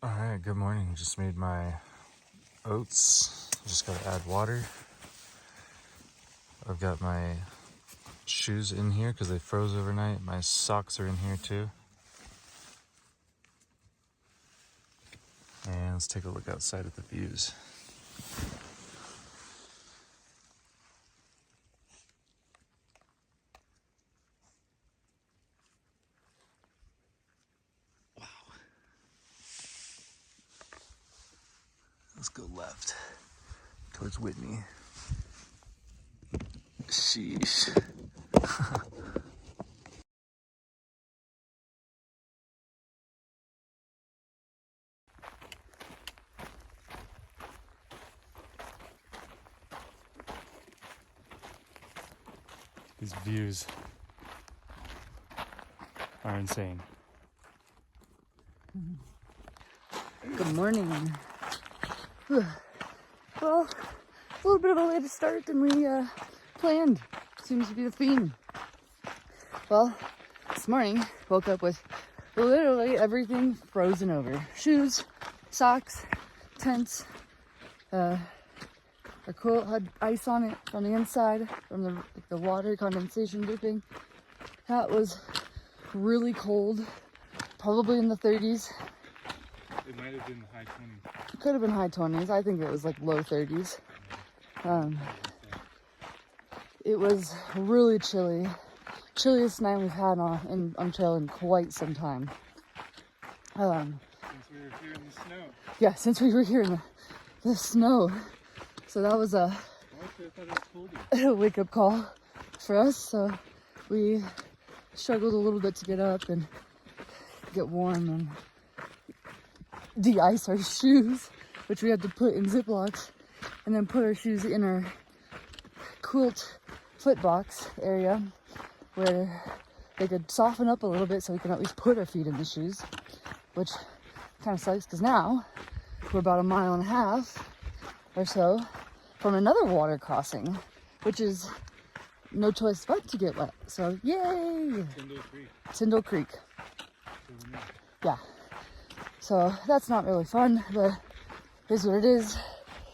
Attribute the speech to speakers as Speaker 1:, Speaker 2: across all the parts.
Speaker 1: All right, good morning. Just made my oats. Just gotta add water. I've got my shoes in here because they froze overnight. My socks are in here too. And let's take a look outside at the views. Wow. Let's go left towards Whitney. Sheesh. These views are insane.
Speaker 2: Good morning. Well, a little bit of a later start than we planned. Seems to be the theme. Well, this morning, woke up with literally everything frozen over. Shoes, socks, tents. Our quilt had ice on it from the inside, from the water condensation dripping. That was really cold, probably in the 30s.
Speaker 1: It might have been the high 20s.
Speaker 2: It could have been high 20s. I think it was like low 30s. It was really chilly. Chilliest night we've had on trail in quite some time.
Speaker 1: Since we were here in the snow.
Speaker 2: Yeah, since we were here in the snow. So that was a wake-up call for us. So we struggled a little bit to get up and get warm and de-ice our shoes, which we had to put in Ziplocs, and then put our shoes in our quilt foot box area where they could soften up a little bit so we can at least put our feet in the shoes, which kind of sucks because now we're about 1.5 miles or so from another water crossing, which is no choice but to get wet. So yay! Tyndall Creek. Yeah. So that's not really fun, but here's what it is.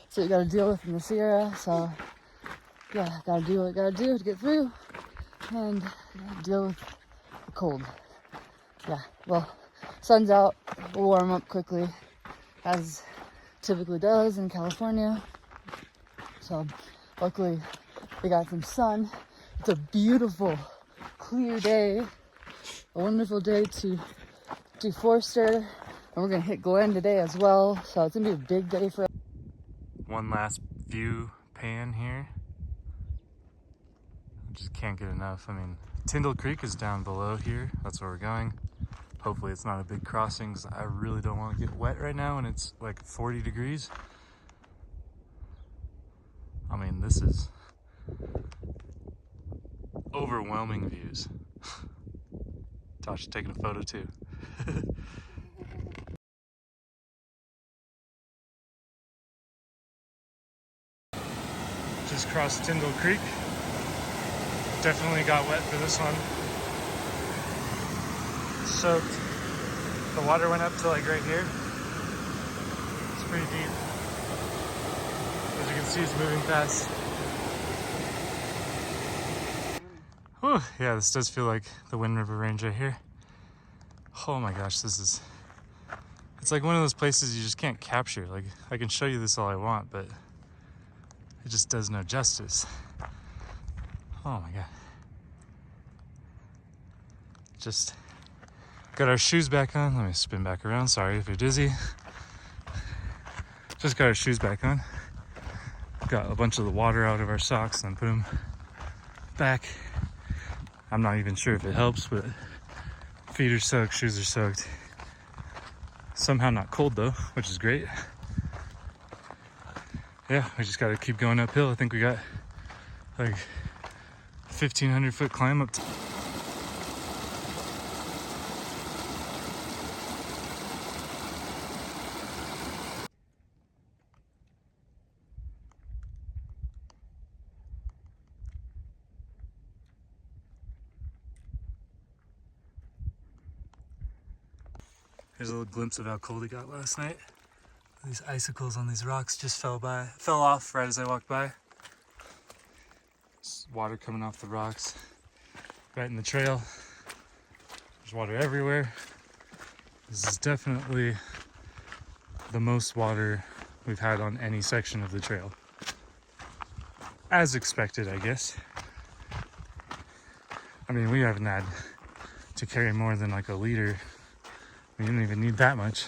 Speaker 2: So you gotta deal with in the Sierra. So yeah, gotta do what you gotta do to get through and deal with the cold. Yeah, well, sun's out, we'll warm up quickly, as typically does in California. So luckily we got some sun. It's a beautiful, clear day, a wonderful day to do Forster, and we're gonna hit Glen today as well. So it's gonna be a big day for us.
Speaker 1: One last view pan here. I just can't get enough. I mean, Tyndall Creek is down below here. That's where we're going. Hopefully it's not a big crossing because I really don't want to get wet right now when it's like 40 degrees. I mean, this is overwhelming views. Tasha's taking a photo too. Just crossed Tyndall Creek. Definitely got wet for this one. Soaked. The water went up to like right here. It's pretty deep. As you can see, it's moving fast. Whew, yeah, this does feel like the Wind River Range right here. Oh my gosh, it's like one of those places you just can't capture. Like, I can show you this all I want, but it just does no justice. Oh my God. Just got our shoes back on. Let me spin back around. Sorry if you're dizzy. Just got our shoes back on. Got a bunch of the water out of our socks and then put them back. I'm not even sure if it helps, but feet are soaked, shoes are soaked. Somehow not cold though, which is great. Yeah, we just gotta keep going uphill. I think we got like 1,500 foot climb up. Here's a little glimpse of how cold it got last night. These icicles on these rocks just fell off right as I walked by. There's water coming off the rocks, right in the trail. There's water everywhere. This is definitely the most water we've had on any section of the trail. As expected, I guess. I mean, we haven't had to carry more than like a liter. We didn't even need that much.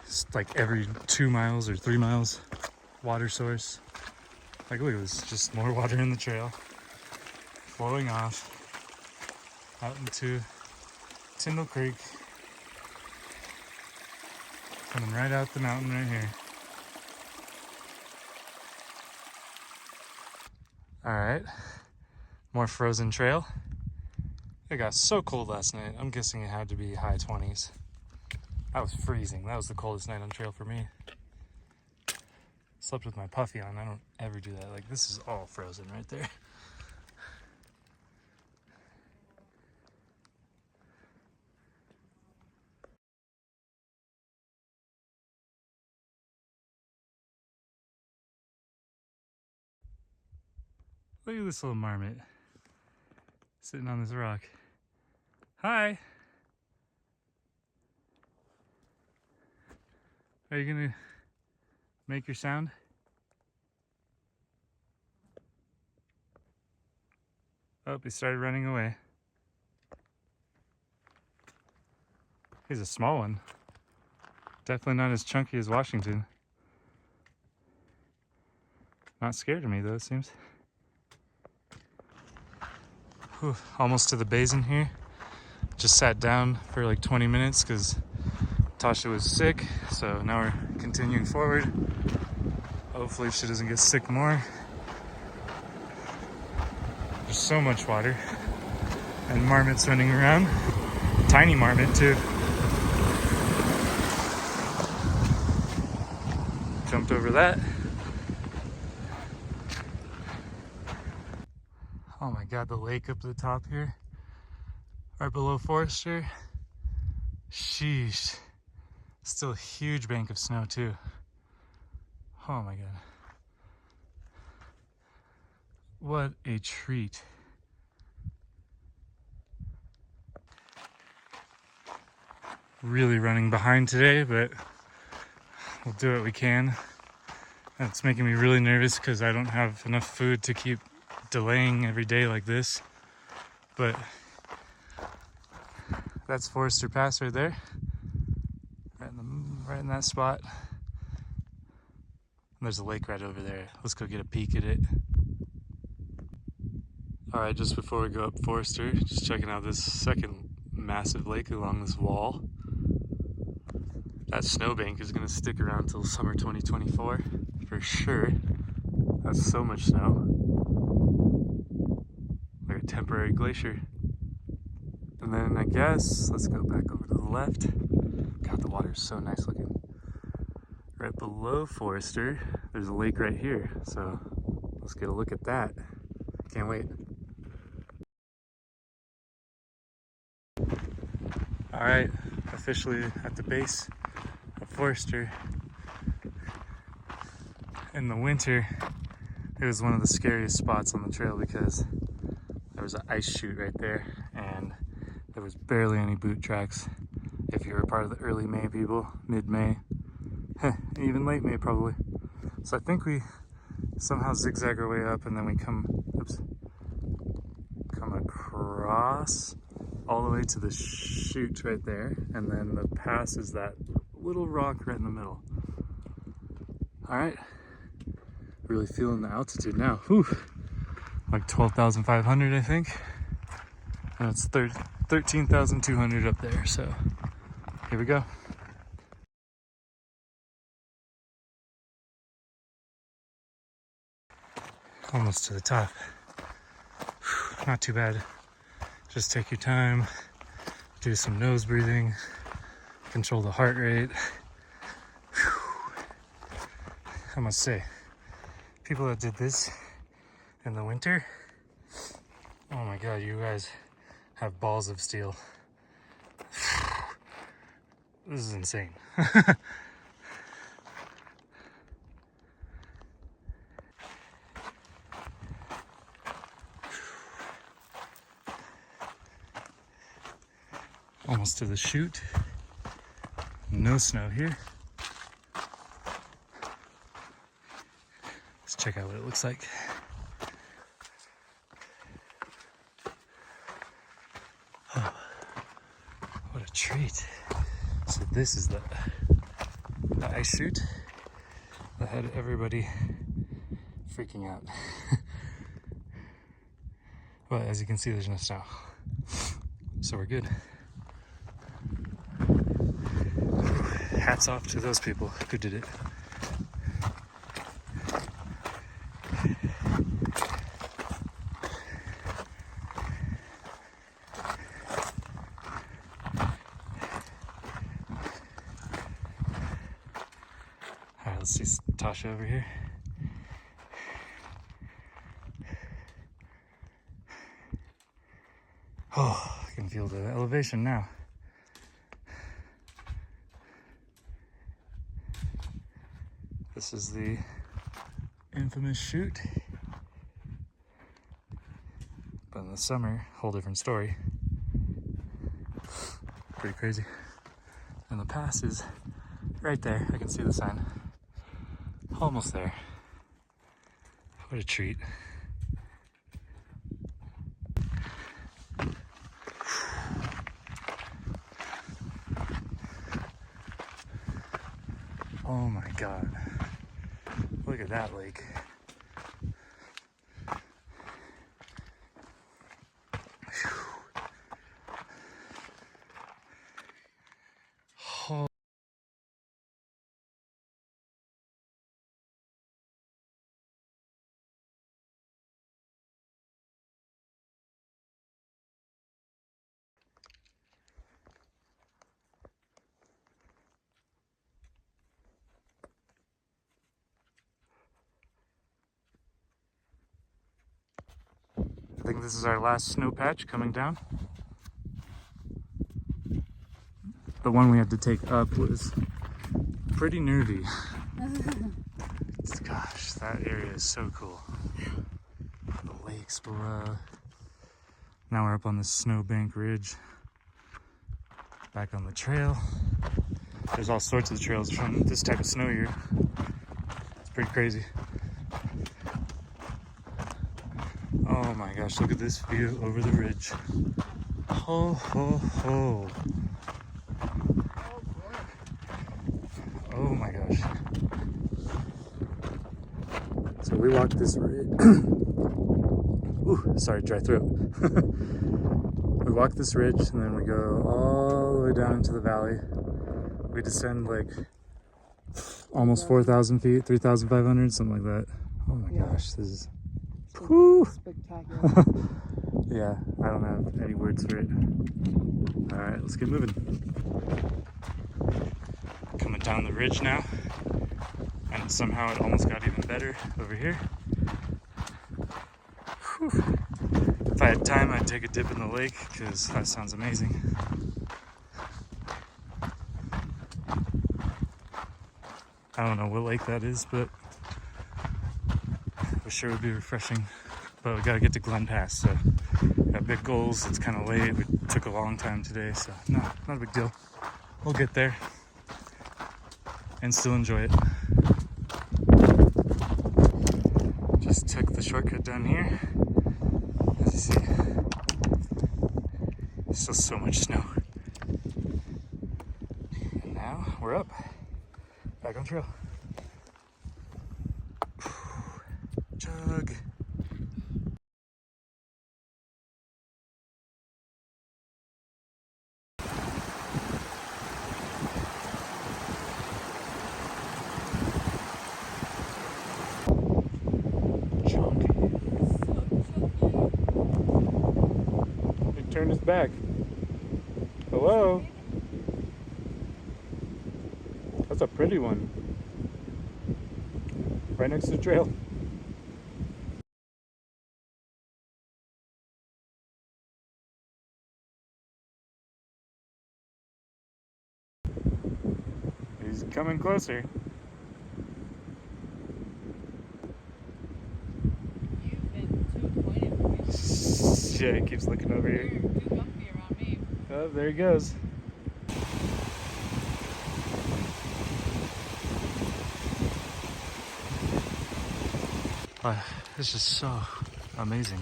Speaker 1: It's like every 2 miles or 3 miles, water source. Like, look at this, just more water in the trail, flowing off out into Tyndall Creek, coming right out the mountain right here. All right, more frozen trail. It got so cold last night. I'm guessing it had to be high 20s. I was freezing. That was the coldest night on trail for me. Slept with my puffy on. I don't ever do that. Like, this is all frozen right there. Look at this little marmot sitting on this rock. Hi. Are you gonna make your sound? Oh, he started running away. He's a small one. Definitely not as chunky as Washington. Not scared of me though, it seems. Whew, almost to the basin here. Just sat down for like 20 minutes because Tasha was sick, so now we're continuing forward. Hopefully she doesn't get sick more. There's so much water. And marmots running around. Tiny marmot too. Jumped over that. Oh my god, the lake up at the top here. Right below Forester. Sheesh. Still a huge bank of snow too. Oh my god. What a treat. Really running behind today, but we'll do what we can. That's making me really nervous because I don't have enough food to keep delaying every day like this. But that's Forester Pass right there. Right in that spot. And there's a lake right over there. Let's go get a peek at it. Alright, just before we go up Forester, just checking out this second massive lake along this wall. That snowbank is going to stick around till summer 2024 for sure. That's so much snow. Like a temporary glacier. And then I guess, let's go back over to the left. God, the water is so nice looking. Right below Forester, there's a lake right here. So let's get a look at that. Can't wait. All right, officially at the base of Forester. In the winter, it was one of the scariest spots on the trail because there was an ice chute right there and there was barely any boot tracks. If you were part of the early May people, mid-May, even late May probably. So I think we somehow zigzag our way up and then we come across all the way to the chute right there, and then the pass is that little rock right in the middle. All right, really feeling the altitude now. Whew. Like 12,500 I think, and it's 13,200 up there, so here we go. Almost to the top. Whew, not too bad. Just take your time, do some nose breathing, control the heart rate. Whew. I must say, people that did this in the winter, oh my god, you guys have balls of steel. This is insane. Almost to the chute. No snow here. Let's check out what it looks like. Oh, what a treat. So this is the ice chute that had everybody freaking out. But as you can see, there's no snow. So we're good. Hats off to those people who did it. Alright, let's see Tasha over here. Oh, I can feel the elevation now. This is the infamous chute. But in the summer, whole different story. Pretty crazy. And the pass is right there. I can see the sign. Almost there. What a treat. Oh my God. Look at that lake. Oh. I think this is our last snow patch coming down. The one we had to take up was pretty nerdy. Gosh, that area is so cool. The lakes below. Now we're up on the snowbank ridge. Back on the trail. There's all sorts of trails from this type of snow year. It's pretty crazy. Oh my gosh, look at this view over the ridge. Ho, ho, ho. Oh my gosh. So we walked this ridge. Ooh, sorry, dry throat. We walk this ridge and then we go all the way down into the valley. We descend like almost 4,000 feet, 3,500, something like that. Oh my gosh, this is
Speaker 2: spectacular.
Speaker 1: Yeah, I don't have any words for it. All right, let's get moving. Coming down the ridge now, and somehow it almost got even better over here. Whew. If I had time, I'd take a dip in the lake, because that sounds amazing. I don't know what lake that is, but it sure would be refreshing. But we gotta get to Glen Pass, so got big goals. It's kind of late. We took a long time today, so no, not a big deal. We'll get there and still enjoy it. Just took the shortcut down here. As you see, there's still so much snow. And now we're up, back on trail. Chug. He turned his back. Hello? That's a pretty one. Right next to the trail. It's coming closer.
Speaker 2: You've been too pointed for me.
Speaker 1: Yeah, he keeps looking over
Speaker 2: You're
Speaker 1: here.
Speaker 2: too comfy around me.
Speaker 1: Oh, there he goes. Wow, this is so amazing.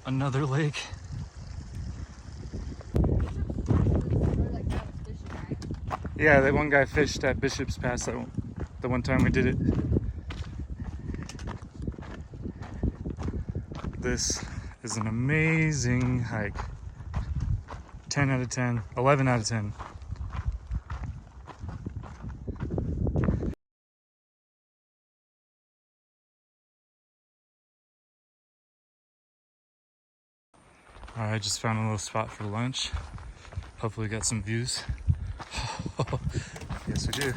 Speaker 1: Another lake. Yeah, that one guy fished at Bishop's Pass the one time we did it. This is an amazing hike. 10 out of 10, 11 out of 10. I just found a little spot for lunch. Hopefully got some views. Yes, we do.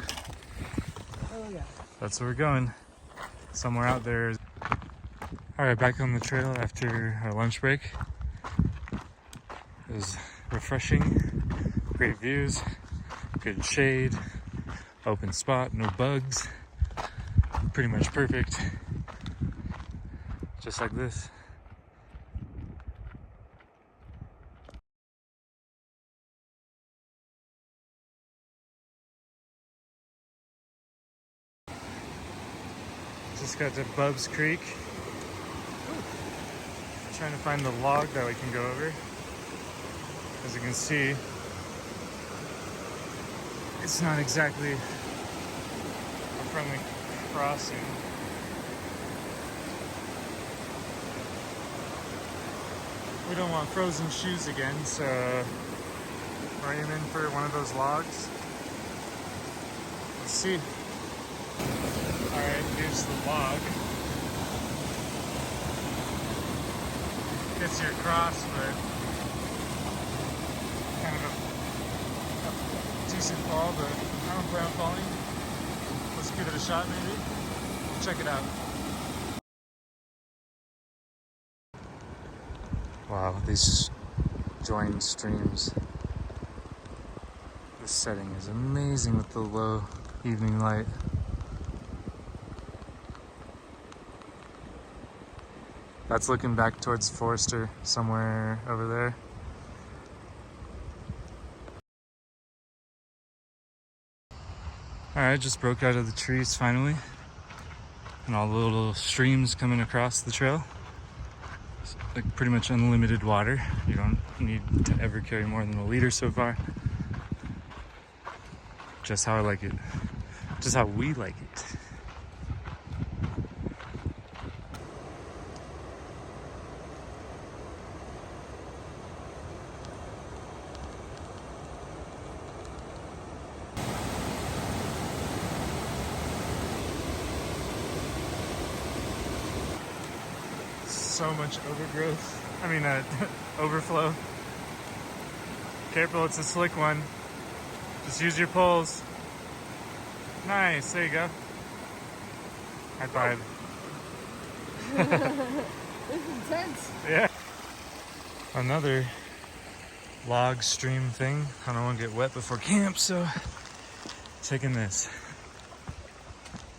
Speaker 2: Oh yeah.
Speaker 1: That's where we're going. Somewhere out there. All right, back on the trail after our lunch break. It was refreshing, great views, good shade, open spot, no bugs. Pretty much perfect. Just like this. Just got to Bub's Creek. Trying to find the log that we can go over. As you can see, it's not exactly a friendly crossing. We don't want frozen shoes again, so we're aiming for one of those logs. Let's see. Alright, here's the log. Gets you across, but kind of a decent fall, but I don't plan on falling. Let's give it a shot maybe. Check it out. Wow, these joined streams. This setting is amazing with the low evening light. That's looking back towards Forester, somewhere over there. Alright, just broke out of the trees finally. And all the little streams coming across the trail. It's like pretty much unlimited water. You don't need to ever carry more than 1 liter so far. Just how I like it. Just how we like it. So much overgrowth. I mean, overflow. Careful, it's a slick one. Just use your poles. Nice, there you go. High five.
Speaker 2: This is intense.
Speaker 1: Yeah. Another log stream thing. I don't want to get wet before camp, so taking this.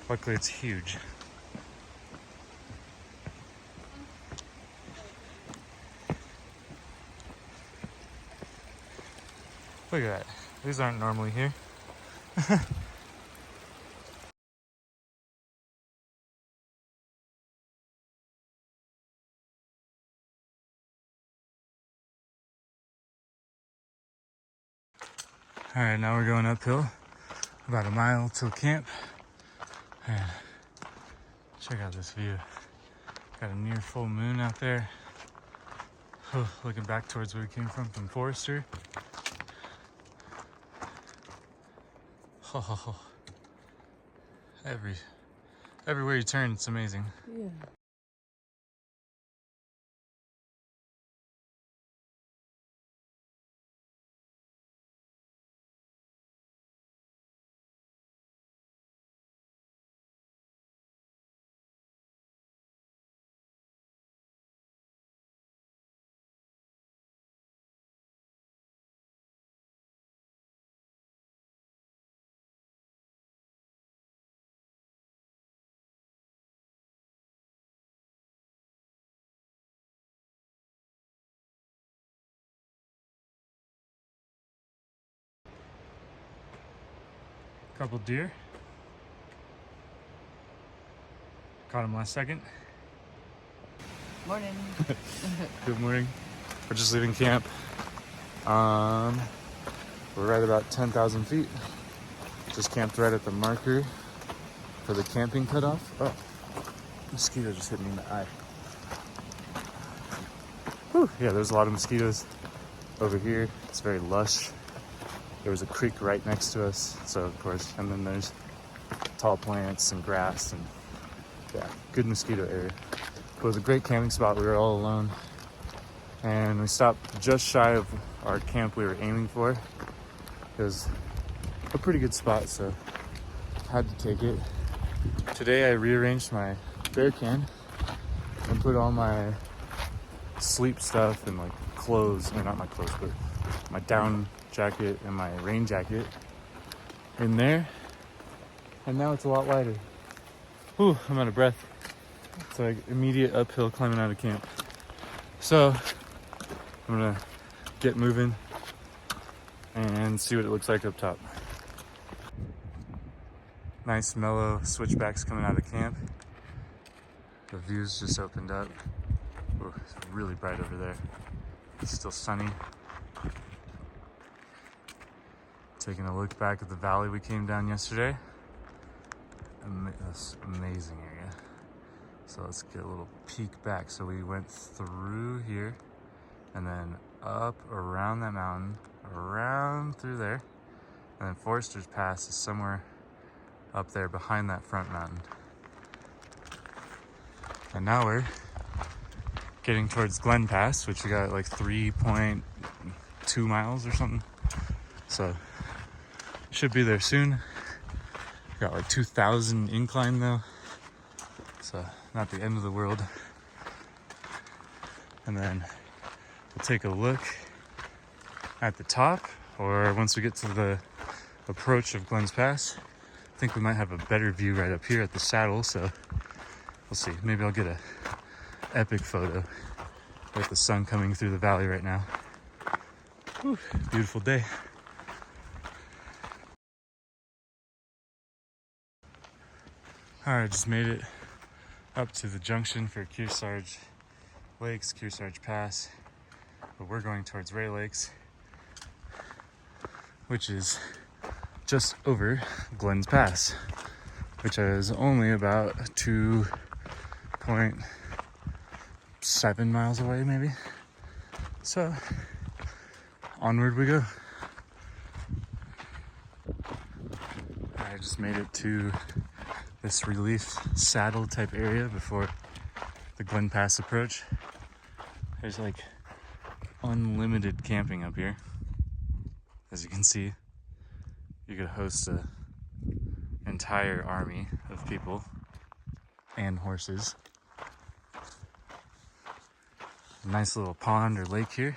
Speaker 1: Luckily, it's huge. Look at that. These aren't normally here. All right, now we're going uphill. About a mile till camp. And check out this view. Got a near full moon out there. Oh, looking back towards where we came from Forester. Oh, everywhere you turn, it's amazing.
Speaker 2: Yeah.
Speaker 1: Couple deer. Caught him last second.
Speaker 2: Morning.
Speaker 1: Good morning. We're just leaving camp. We're right about 10,000 feet. Just camped right at the marker for the camping cutoff. Oh, mosquito just hit me in the eye. Whew. Yeah, there's a lot of mosquitoes over here. It's very lush. There was a creek right next to us, so of course, and then there's tall plants and grass, and yeah, good mosquito area. It was a great camping spot. We were all alone, and we stopped just shy of our camp we were aiming for. It was a pretty good spot, so had to take it. Today I rearranged my bear can and put all my sleep stuff and like clothes, or not my clothes, but my down jacket and my rain jacket in there, and now it's a lot lighter. Whew, I'm out of breath. It's like immediate uphill climbing out of camp. So I'm gonna get moving and see what it looks like up top. Nice mellow switchbacks coming out of camp. The views just opened up. Ooh, it's really bright over there. It's still sunny. Taking a look back at the valley we came down yesterday. That's amazing area. So let's get a little peek back. So we went through here and then up around that mountain, around through there. And then Forester's Pass is somewhere up there behind that front mountain. And now we're getting towards Glen Pass, which we got like 3.2 miles or something. So should be there soon. Got like 2,000 incline though, so not the end of the world. And then we'll take a look at the top, or once we get to the approach of Glens Pass. I think we might have a better view right up here at the saddle, so we'll see. Maybe I'll get a epic photo with the sun coming through the valley right now. Whew, beautiful day. Alright, just made it up to the junction for Kearsarge Lakes, Kearsarge Pass. But we're going towards Ray Lakes, which is just over Glens Pass, which is only about 2.7 miles away, maybe. So, onward we go. I just made it to this relief saddle type area before the Glen Pass approach. There's like unlimited camping up here. As you can see, you could host an entire army of people and horses. A nice little pond or lake here.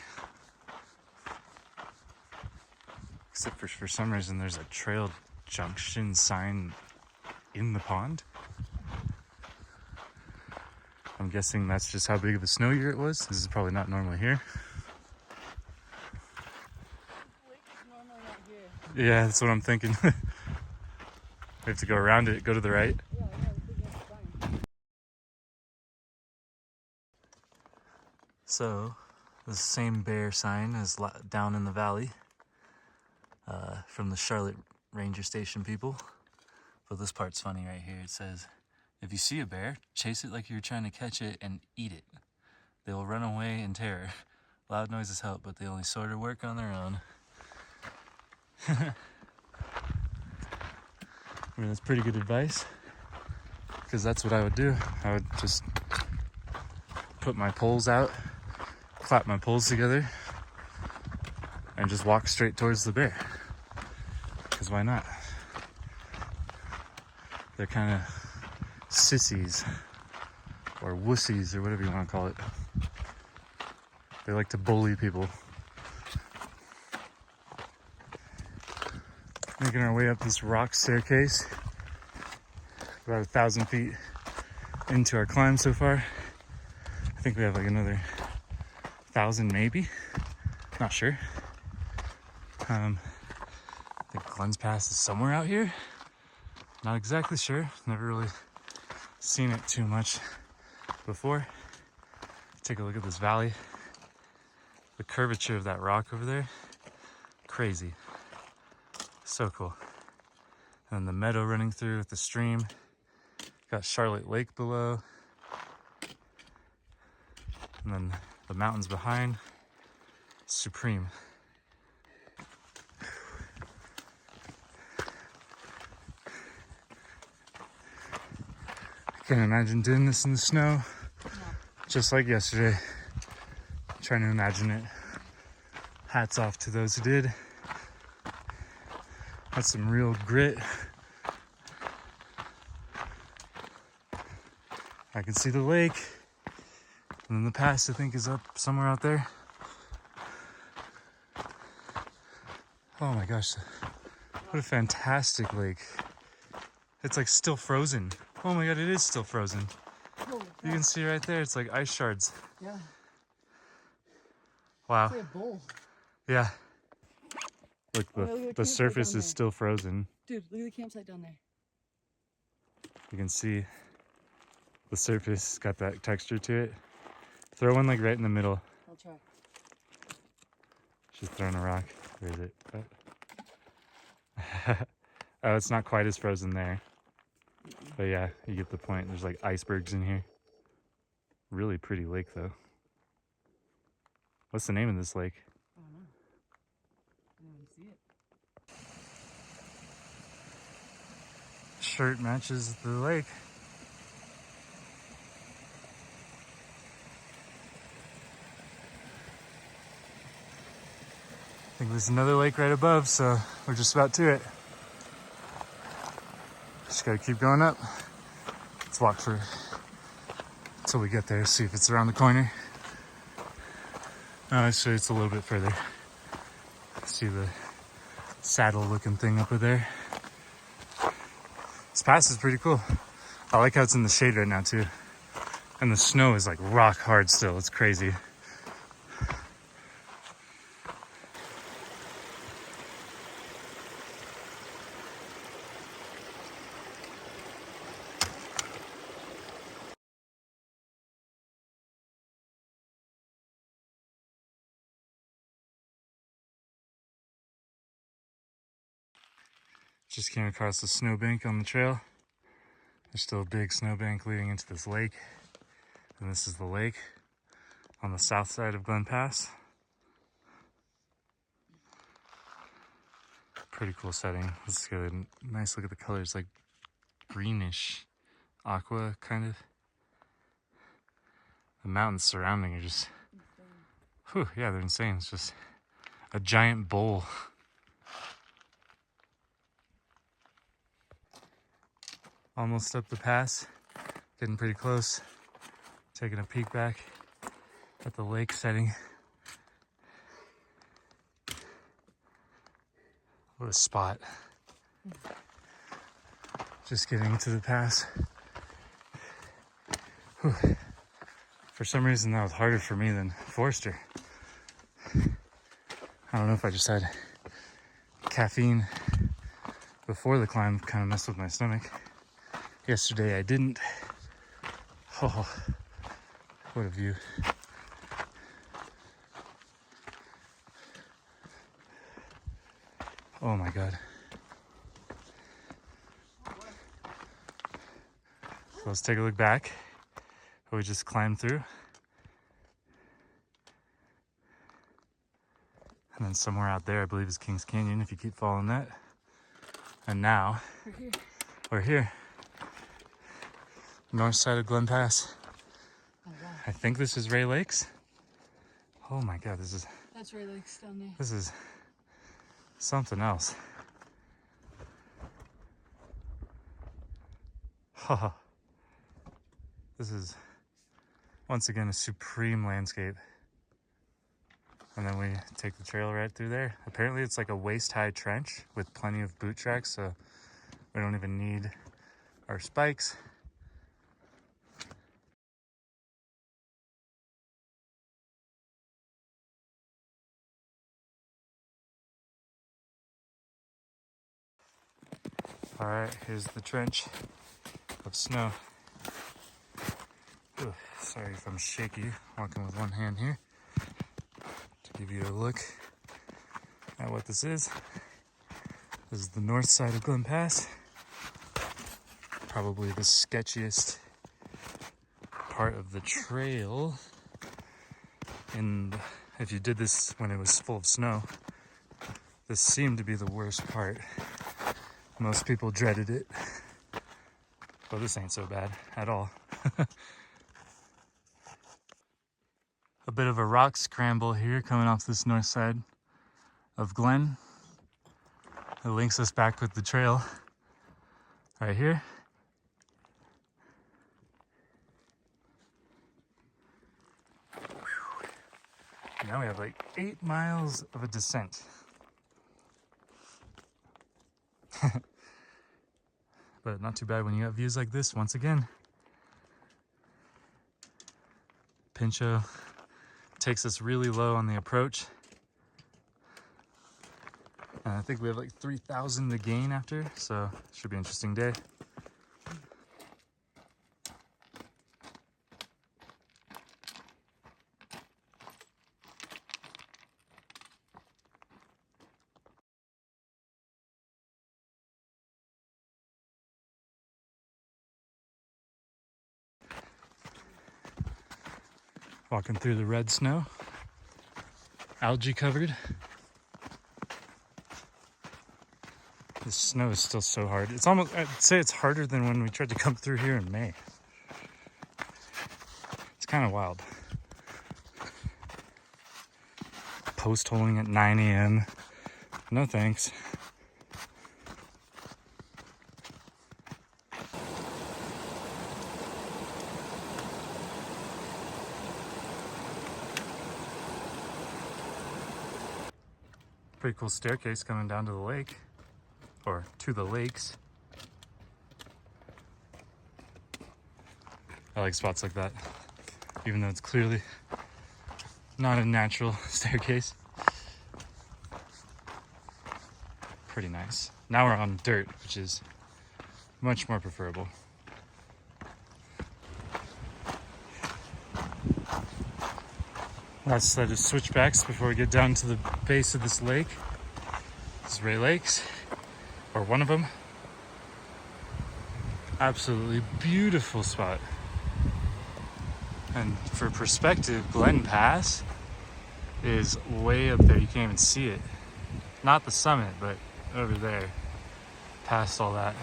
Speaker 1: Except for some reason there's a trail junction sign in the pond. I'm guessing that's just how big of a snow year it was. This is probably not normally here.
Speaker 2: Lake is normally not here.
Speaker 1: Yeah, that's what I'm thinking. We have to go around it, go to the right.
Speaker 2: Yeah, the big ass sign.
Speaker 1: So, the same bear sign is down in the valley from the Charlotte Ranger Station people. But this part's funny right here. It says, if you see a bear, chase it like you're trying to catch it and eat it. They will run away in terror. Loud noises help, but they only sort of work on their own. I mean, that's pretty good advice, because that's what I would do. I would just put my poles out, clap my poles together, and just walk straight towards the bear. Because why not? They're kind of sissies, or wussies, or whatever you want to call it. They like to bully people. Making our way up this rock staircase. About 1,000 feet into our climb so far. I think we have like another 1,000 maybe. Not sure. I think Glens Pass is somewhere out here. Not exactly sure. Never really seen it too much before. Take a look at this valley. The curvature of that rock over there, crazy. So cool. And the meadow running through with the stream. Got Charlotte Lake below. And then the mountains behind. Supreme. I can't imagine doing this in the snow.
Speaker 2: No.
Speaker 1: Just like yesterday. Trying to imagine it. Hats off to those who did. That's some real grit. I can see the lake. And then the pass, I think, is up somewhere out there. Oh my gosh. What a fantastic lake. It's like still frozen. Oh my god, it is still frozen. You can see right there, it's like ice shards.
Speaker 2: Yeah.
Speaker 1: Wow.
Speaker 2: It's like a bowl.
Speaker 1: Yeah. Look,
Speaker 2: Oh, look at
Speaker 1: the
Speaker 2: the
Speaker 1: surface
Speaker 2: down
Speaker 1: is
Speaker 2: there.
Speaker 1: still frozen.
Speaker 2: Dude, look at the campsite down there.
Speaker 1: You can see the surface got that texture to it. Throw one like right in the middle.
Speaker 2: I'll try.
Speaker 1: She's throwing a rock. Where is it? Oh. Oh, it's not quite as frozen there. But yeah, you get the point. There's like icebergs in here. Really pretty lake though. What's the name of this lake?
Speaker 2: I don't know. I didn't even see it.
Speaker 1: Shirt matches the lake. I think there's another lake right above, so we're just about to it. Just gotta keep going up. Let's walk for until we get there, see if it's around the corner. No, actually it's a little bit further. See the saddle looking thing up there. This pass is pretty cool. I like how it's in the shade right now too. And the snow is like rock hard still, it's crazy. Just came across a snowbank on the trail. There's still a big snowbank leading into this lake. And this is the lake on the south side of Glen Pass. Pretty cool setting. Let's get a nice look at the colors, like greenish aqua kind of. The mountains surrounding are just, whew, yeah, they're insane. It's just a giant bowl. Almost up the pass, getting pretty close. Taking a peek back at the lake setting. What a spot. Just getting to the pass. Whew. For some reason that was harder for me than Forster. I don't know if I just had caffeine before the climb, kind of messed with my stomach. Yesterday I didn't. Oh, what a view. Oh my god. So let's take a look back. We just climbed through. And then somewhere out there, I believe, is Kings Canyon, if you keep following that. And now, we're here. North side of Glen Pass.
Speaker 2: Oh, wow.
Speaker 1: I think this is Ray Lakes. Oh my god,
Speaker 2: That's Ray Lakes down there.
Speaker 1: this is something else. Haha. This is once again a supreme landscape. And then we take the trail right through there. Apparently it's like a waist-high trench with plenty of boot tracks, so we don't even need our spikes. All right, here's the trench of snow. Ooh, sorry if I'm shaky, walking with one hand here. To give you a look at what this is. This is the north side of Glen Pass. Probably the sketchiest part of the trail. And if you did this when it was full of snow, this seemed to be the worst part. Most people dreaded it. But this ain't so bad at all. A bit of a rock scramble here coming off this north side of Glen. It links us back with the trail right here. Now we have like 8 miles of a descent. But not too bad when you got views like this once again. Pincho takes us really low on the approach. And I think we have like 3,000 to gain after, so it should be an interesting day. Walking through the red snow, algae covered. The snow is still so hard. It's almost, I'd say it's harder than when we tried to come through here in May. It's kind of wild. Post holing at 9 a.m. No thanks. Pretty cool staircase coming down to the lake, or to the lakes. I like spots like that, even though it's clearly not a natural staircase. Pretty nice. Now we're on dirt, which is much more preferable. Last set of switchbacks before we get down to the base of this lake. This is Ray Lakes, or one of them. Absolutely beautiful spot. And for perspective, Glen Pass is way up there. You can't even see it. Not the summit, but over there, past all that.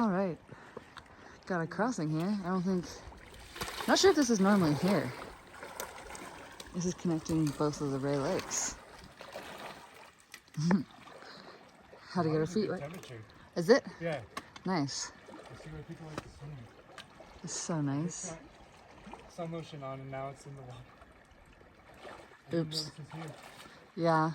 Speaker 2: All right, got a crossing here. Not sure if this is normally here. This is connecting both of the Ray Lakes. How to get our feet wet? Is it?
Speaker 1: Yeah.
Speaker 2: Nice.
Speaker 1: I see where people like to swim.
Speaker 2: It's so nice.
Speaker 1: Sun lotion on and now it's in the water.
Speaker 2: Oops. Yeah.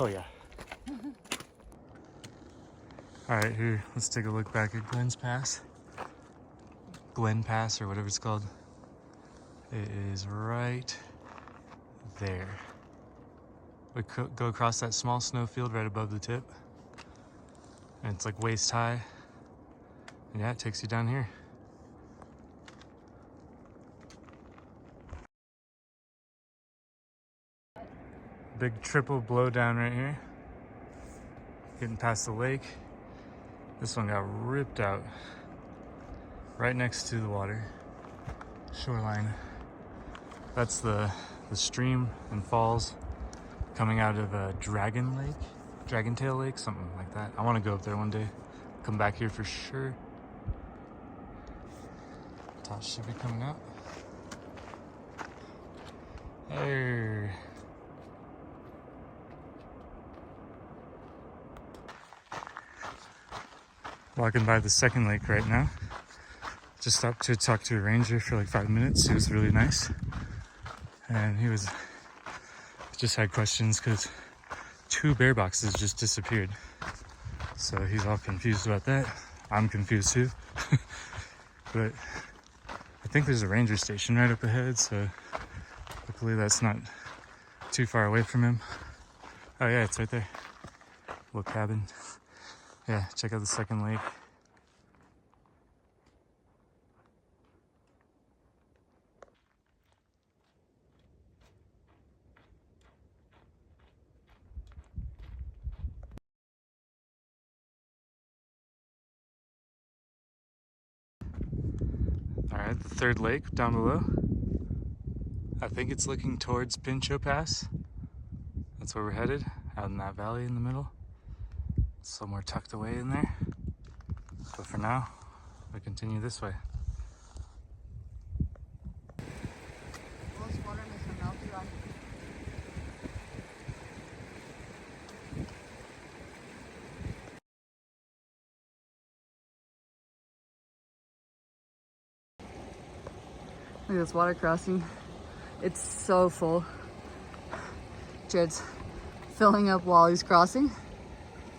Speaker 1: Oh yeah. All right, here, let's take a look back at Glen Pass, or whatever it's called. It is right there. We go across that small snowfield right above the tip, and it's like waist high. And yeah, it takes you down here. Big triple blowdown right here. Getting past the lake. This one got ripped out right next to the water shoreline. That's the stream and falls coming out of Dragon Tail Lake, something like that. I want to go up there one day. Come back here for sure. Tosh should be coming out. There. Walking by the second lake right now. Just stopped to talk to a ranger for like 5 minutes. He was really nice. And he just had questions because 2 bear boxes just disappeared. So he's all confused about that. I'm confused too. But I think there's a ranger station right up ahead, so luckily that's not too far away from him. Oh yeah, it's right there. Little cabin. Yeah, check out the second lake. All right, the third lake down below. I think it's looking towards Pincho Pass. That's where we're headed, out in that valley in the middle. It's somewhere tucked away in there. But for now, we continue this way.
Speaker 2: Look at this water crossing. It's so full. Jared's filling up while he's crossing.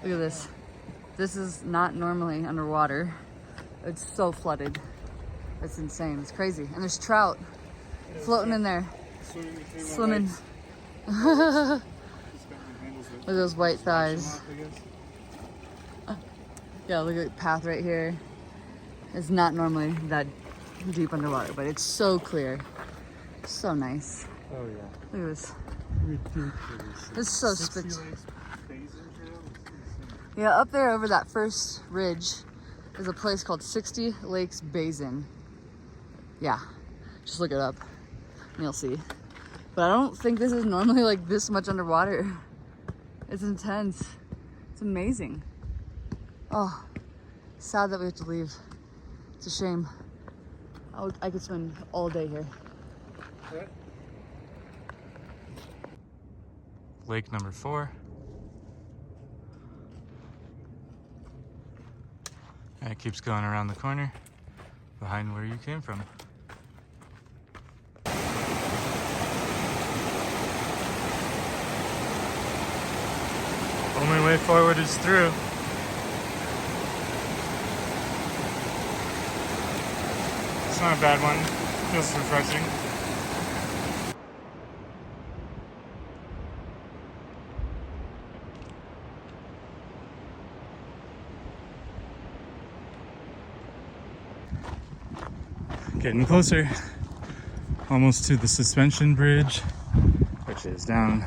Speaker 2: Look at this. This is not normally underwater. It's so flooded. It's insane. It's crazy. And there's trout floating in there. Swimming. Look at those white thighs. Yeah, look at the path right here. It's not normally that deep underwater, but it's so clear. So nice.
Speaker 1: Oh yeah.
Speaker 2: Look at this.
Speaker 1: Ridiculous.
Speaker 2: It's so spectacular. Yeah, up there over that first ridge is a place called 60 Lakes Basin. Yeah, just look it up and you'll see. But I don't think this is normally like this much underwater. It's intense. It's amazing. Oh, sad that we have to leave. It's a shame. I could spend all day here.
Speaker 1: What? Lake number 4. And it keeps going around the corner behind where you came from. Only way forward is through. It's not a bad one. Feels refreshing. Getting closer, almost to the suspension bridge, which is down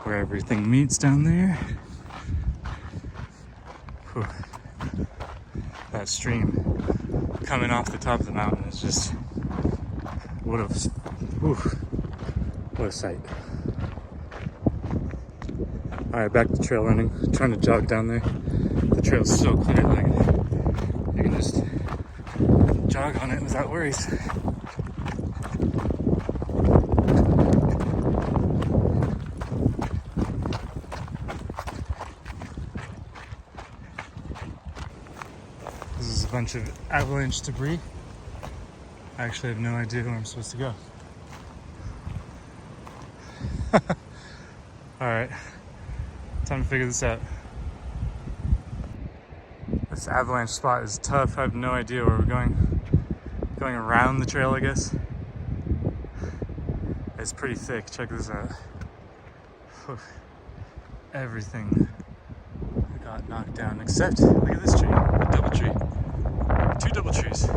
Speaker 1: where everything meets down there. Whew. That stream coming off the top of the mountain is just, what a sight. All right, back to trail running, trying to jog down there. The trail's so clear, like you can just jog on it without worries. This is a bunch of avalanche debris. I actually have no idea where I'm supposed to go. All right, time to figure this out. This avalanche spot is tough. I have no idea where we're going. Going around the trail, I guess. It's pretty thick. Check this out. Everything got knocked down except, look at this tree, a double tree. 2 double trees.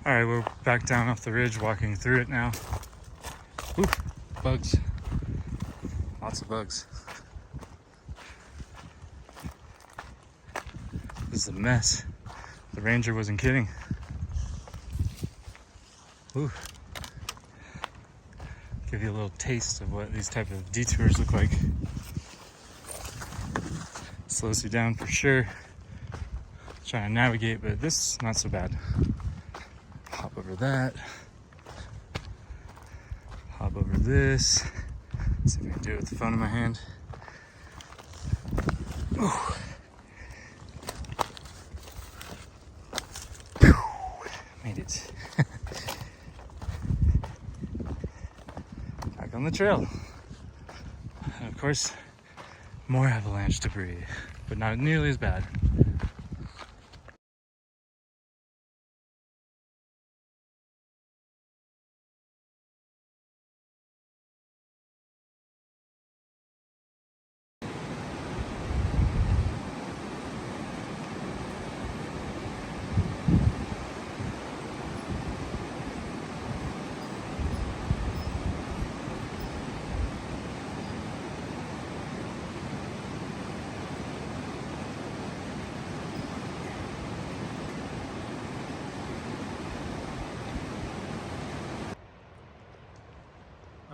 Speaker 1: All right, we're back down off the ridge, walking through it now. Ooh, bugs. Lots of bugs. This is a mess. The ranger wasn't kidding. Ooh. Give you a little taste of what these type of detours look like. Slows you down for sure. Trying to navigate, but this not so bad. Hop over that. Hop over this. See if I can do it with the phone in my hand. Made it. Back on the trail. And of course, more avalanche debris, but not nearly as bad.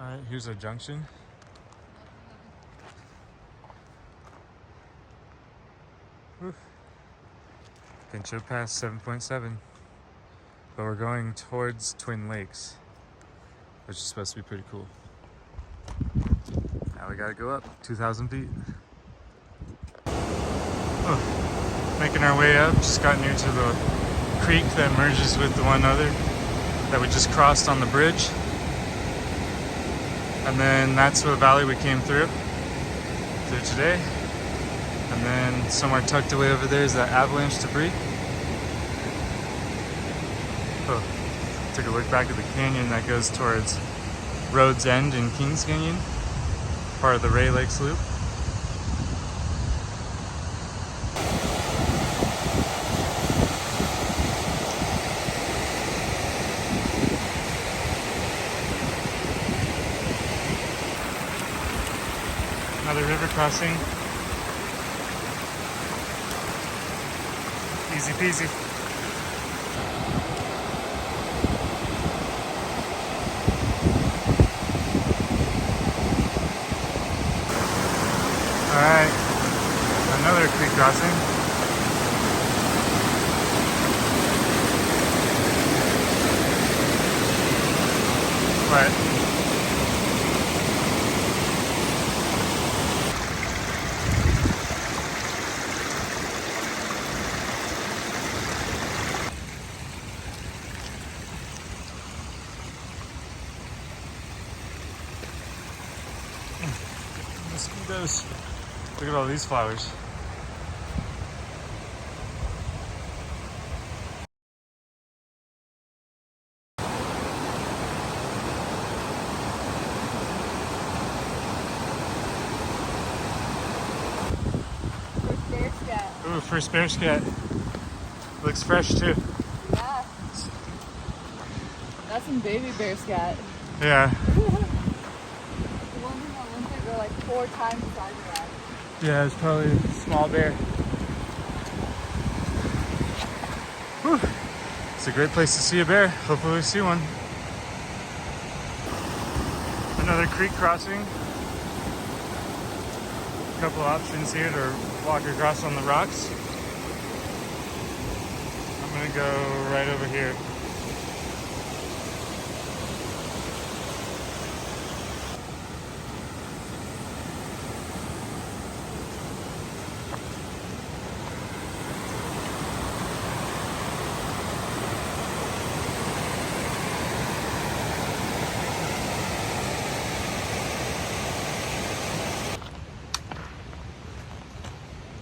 Speaker 1: Alright, here's our junction. Whew. Pincho Pass 7.7. But we're going towards Twin Lakes, which is supposed to be pretty cool. Now we gotta go up 2,000 feet. Oh, making our way up, just got near to the creek that merges with the one other that we just crossed on the bridge. And then that's the valley we came through today. And then somewhere tucked away over there is that avalanche debris. Oh, took a look back at the canyon that goes towards Road's End in Kings Canyon, part of the Ray Lakes Loop. Another river crossing. Easy peasy. Alright, another creek crossing. What? Mosquitoes. Look at all these flowers.
Speaker 2: First bear scat.
Speaker 1: Ooh, first bear scat. Looks fresh too.
Speaker 2: Yeah. That's some baby bear scat.
Speaker 1: Yeah.
Speaker 2: The ones in the Olympic are like 4 times the size of that.
Speaker 1: Yeah, it's probably a small bear. Whew. It's a great place to see a bear. Hopefully we see one. Another creek crossing. A couple options here to walk across on the rocks. I'm gonna go right over here.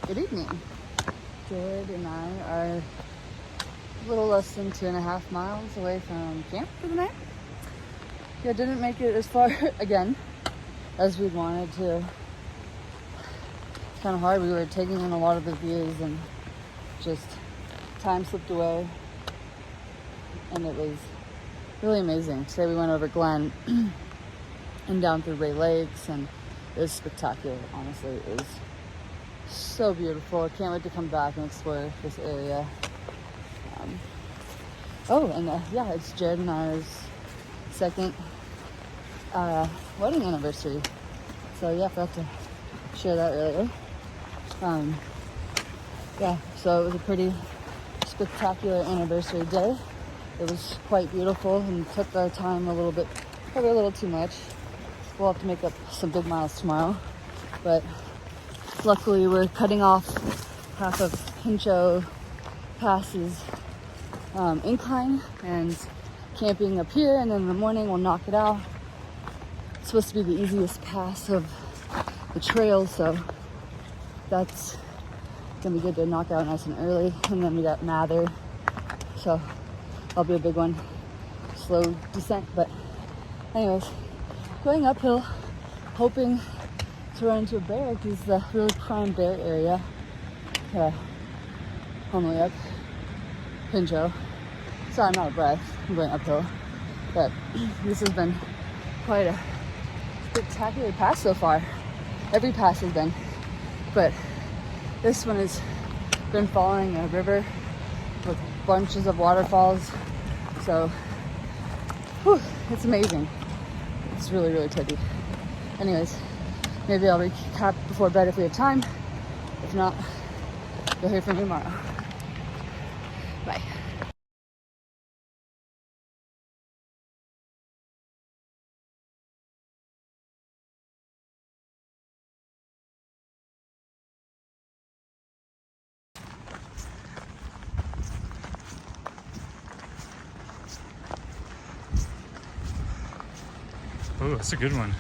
Speaker 2: Good evening. Jared and I are a little less than 2.5 miles away from camp for the night. Yeah, didn't make it as far again as we'd wanted to. It's kind of hard. We were taking in a lot of the views and just time slipped away, and it was really amazing. Today we went over Glen and down through Ray Lakes, and it was spectacular. Honestly, it was so beautiful. I can't wait to come back and explore this area. Yeah, it's Jared and I's second wedding anniversary. So yeah, I forgot to share that earlier. So it was a pretty spectacular anniversary day. It was quite beautiful and took our time a little bit, probably a little too much. We'll have to make up some big miles tomorrow, but luckily we're cutting off half of Pincho Pass's incline and camping up here, and then in the morning we'll knock it out. It's supposed to be the easiest pass of the trail, so that's gonna be good to knock out nice and early. And then we got Mather, so that'll be a big one. Slow descent, but anyways, going uphill, hoping to run into a bear because the really prime bear area on the way up Pincho. Sorry, I'm out of breath. I'm going uphill, but this has been quite a spectacular pass so far. Every pass has been, but this one has been following a river with bunches of waterfalls, so whew, it's amazing. It's really, really pretty. Anyways, maybe I'll recap before bed if we have time. If not, you'll hear from me tomorrow. Bye.
Speaker 1: Oh, that's a good one.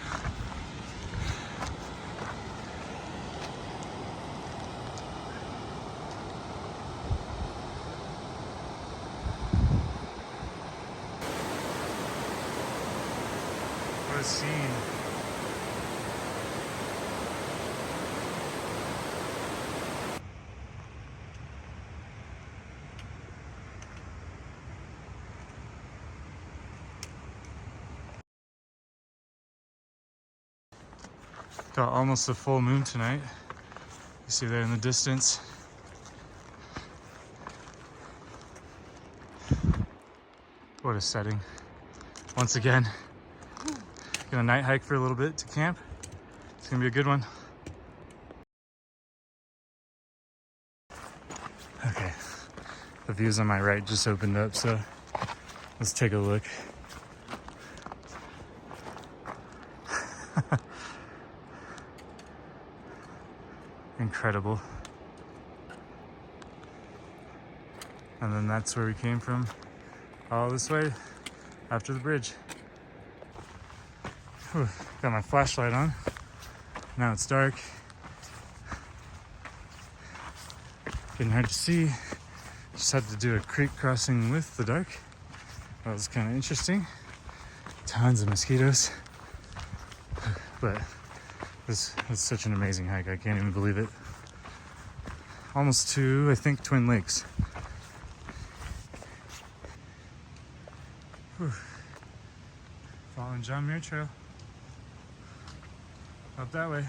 Speaker 1: What a scene. Got almost a full moon tonight. You see there in the distance. What a setting. Once again, gonna night hike for a little bit to camp. It's gonna be a good one. Okay, the views on my right just opened up, so let's take a look. Incredible. And then that's where we came from, all this way after the bridge. Whew, got my flashlight on. Now it's dark. Getting hard to see. Just had to do a creek crossing with the dark. That was kind of interesting. Tons of mosquitoes. But this was such an amazing hike. I can't even believe it. Almost to, I think, Twin Lakes. Whew. Following John Muir Trail. Up that way.